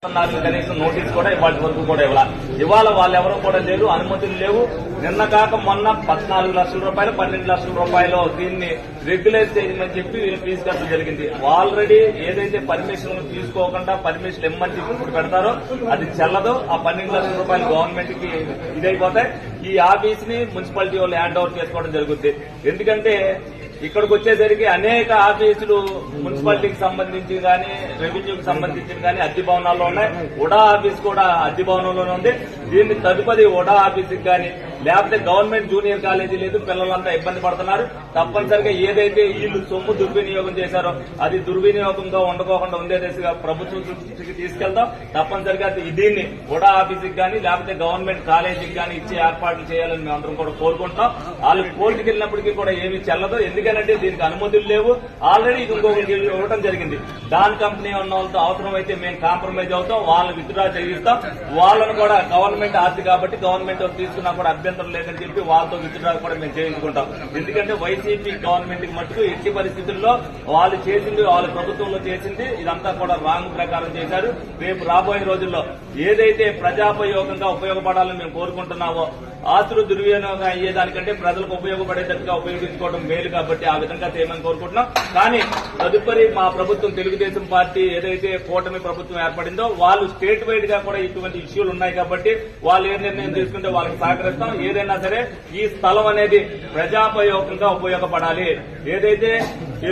కనీసం నోటీస్ కూడా ఇవాళ వరకు కూడా ఇవాళ వాళ్ళు ఎవరు కూడా లేరు, అనుమతులు లేవు. నిన్న కాక మొన్న 14 లక్షల రూపాయలు 12 లక్షల రూపాయలు దీన్ని రెగ్యులైజ్ చేయమని చెప్పి వీళ్ళు ఫీజు కట్టడం జరిగింది. ఆల్రెడీ ఏదైతే పర్మిషన్ తీసుకోకుండా పర్మిషన్ ఇమ్మని చెప్పి ఇప్పుడు పెడతారో అది చెల్లదు. ఆ 12 లక్షల రూపాయలు గవర్నమెంట్ కి ఇదైపోతాయి. ఈ ఆఫీస్ ని మున్సిపాలిటీ వాళ్ళు హ్యాండ్ ఓవర్ చేసుకోవడం జరుగుతుంది. ఎందుకంటే ఇక్కడికి వచ్చేసరికి అనేక ఆఫీసులు మున్సిపాలిటీకి సంబంధించి కానీ రెవెన్యూకి సంబంధించి కానీ అద్దె భవనాల్లో ఉన్నాయి. ఉడా ఆఫీస్ కూడా అద్దె భవనంలోనే ఉంది. దీన్ని తదుపరి ఉడా ఆఫీస్కి కానీ లేకపోతే గవర్నమెంట్ జూనియర్ కాలేజీ లేదు, పిల్లలంతా ఇబ్బంది పడుతున్నారు. తప్పనిసరిగా ఏదైతే వీళ్ళు సొమ్ము దుర్వినియోగం చేశారో అది దుర్వినియోగంగా ఉండకోకుండా ఉండే దిశగా ప్రభుత్వం దృష్టికి తీసుకెళ్తాం. తప్పనిసరిగా దీన్ని ఉడా ఆఫీస్కి కానీ లేకపోతే గవర్నమెంట్ కాలేజీకి కానీ ఇచ్చే ఏర్పాట్లు చేయాలని మేము అందరం కూడా కోరుకుంటున్నాం. వాళ్ళు కోర్టుకి వెళ్ళినప్పటికీ కూడా ఏమీ చెల్లదు. ఎందుకంటే దీనికి అనుమతులు లేవు. ఆల్రెడీ ఇది ఇంకొకరికి ఇవ్వడం జరిగింది. దాని కంపెనీ ఉన్న వాళ్ళతో అవసరమైతే మేము కాంప్రమైజ్ అవుతాం, వాళ్ళని విత్డ్రా చేయిస్తాం. వాళ్ళను కూడా గవర్నమెంట్ ఆస్తి కాబట్టి గవర్నమెంట్ తీసుకున్నా కూడా అభ్యంతరం లేదని చెప్పి వాళ్ళతో విత్డ్రా కూడా మేము చేయించుకుంటాం. ఎందుకంటే వైసీపీ గవర్నమెంట్ కి మటుకు ఎట్టి పరిస్థితుల్లో వాళ్ళు చేసింది, వాళ్ళ ప్రభుత్వంలో చేసింది ఇదంతా కూడా రాంగ్ ప్రకారం చేశారు. రేపు రాబోయే రోజుల్లో ఏదైతే ప్రజాపయోగంగా ఉపయోగపడాలని మేము కోరుకుంటున్నామో ఆస్తులు దుర్వినియోగం అయ్యేదానికంటే ప్రజలకు ఉపయోగపడేటట్టుగా ఉపయోగించుకోవడం మేలు కాబట్టి ఆ విధంగా చేయమని కోరుకుంటున్నాం. కానీ తదుపరి మా ప్రభుత్వం తెలుగుదేశం పార్టీ ఏదైతే కూటమి ప్రభుత్వం ఏర్పడిందో వాళ్ళు స్టేట్ వైడ్ గా కూడా ఇటువంటి ఇష్యూలు ఉన్నాయి కాబట్టి వాళ్ళు ఏ నిర్ణయం తీసుకుంటే వాళ్ళకి సహకరిస్తాం. ఏదైనా సరే ఈ స్థలం అనేది ప్రజాపయోగంగా ఉపయోగపడాలి. ఏదైతే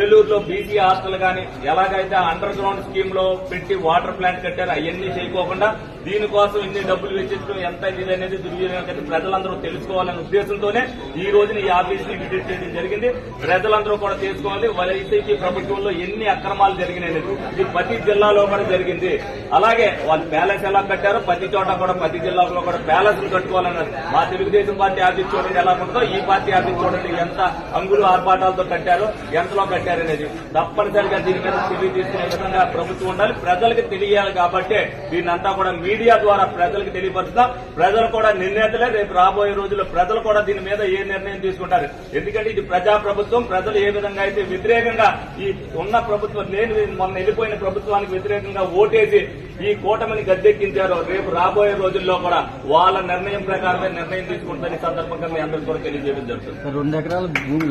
ఏలూరులో బీసీ హాస్టల్ గాని ఎలాగైతే అండర్ గ్రౌండ్ స్కీమ్ లో పెట్టి వాటర్ ప్లాంట్ కట్టారో అవన్నీ చేయకోకుండా దీనికోసం ఇన్ని డబ్బులు వెచ్చించడం ఎంత ఇది అనేది దుర్వినియోగం ప్రజలందరూ తెలుసుకోవాలనే ఉద్దేశంతోనే ఈ రోజున ఈ ఆఫీస్ ని విజిట్ చేయడం జరిగింది. ప్రజలందరూ కూడా తెలుసుకోవాలి వైసీపీ ప్రభుత్వంలో ఎన్ని అక్రమాలు జరిగినాయి. ఇది ప్రతి జిల్లాలో కూడా జరిగింది. అలాగే వాళ్ళు ప్యాలెస్ ఎలా కట్టారో ప్రతి చోట కూడా ప్రతి జిల్లాలో కూడా ప్యాలెస్ కట్టుకోవాలన్నారు. మా తెలుగుదేశం పార్టీ ఆఫీస్ చూడండి ఎలా ఉంటుందో, ఈ పార్టీ ఆఫీస్ చూడండి ఎంత అంగులు ఆర్భాటాలతో కట్టారో, ఎంతలో కట్టారనేది. తప్పనిసరిగా దీని మీద చర్య తీసుకునే విధంగా ప్రభుత్వం ఉండాలి. ప్రజలకు తెలియాలి కాబట్టి దీన్నంతా కూడా మీడియా ద్వారా ప్రజలకు తెలియపరుస్తాం. ప్రజలు కూడా నిర్ణేతలే. రేపు రాబోయే రోజుల్లో ప్రజలు కూడా దీని మీద ఏ నిర్ణయం తీసుకుంటారు. ఎందుకంటే ఇది ప్రజా ప్రభుత్వం. ప్రజలు ఏ విధంగా అయితే వ్యతిరేకంగా ఈ ఉన్న ప్రభుత్వం లేని మొన్న వెళ్ళిపోయిన ప్రభుత్వానికి వ్యతిరేకంగా ఓటేసి ఈ కూటమిని గద్దెక్కించారో రేపు రాబోయే రోజుల్లో కూడా వాళ్ళ నిర్ణయం ప్రకారమే నిర్ణయం తీసుకుంటారని సందర్భంగా మీ అందరికీ కూడా తెలియజేయడం జరుగుతుంది. 2 ఎకరాల భూమి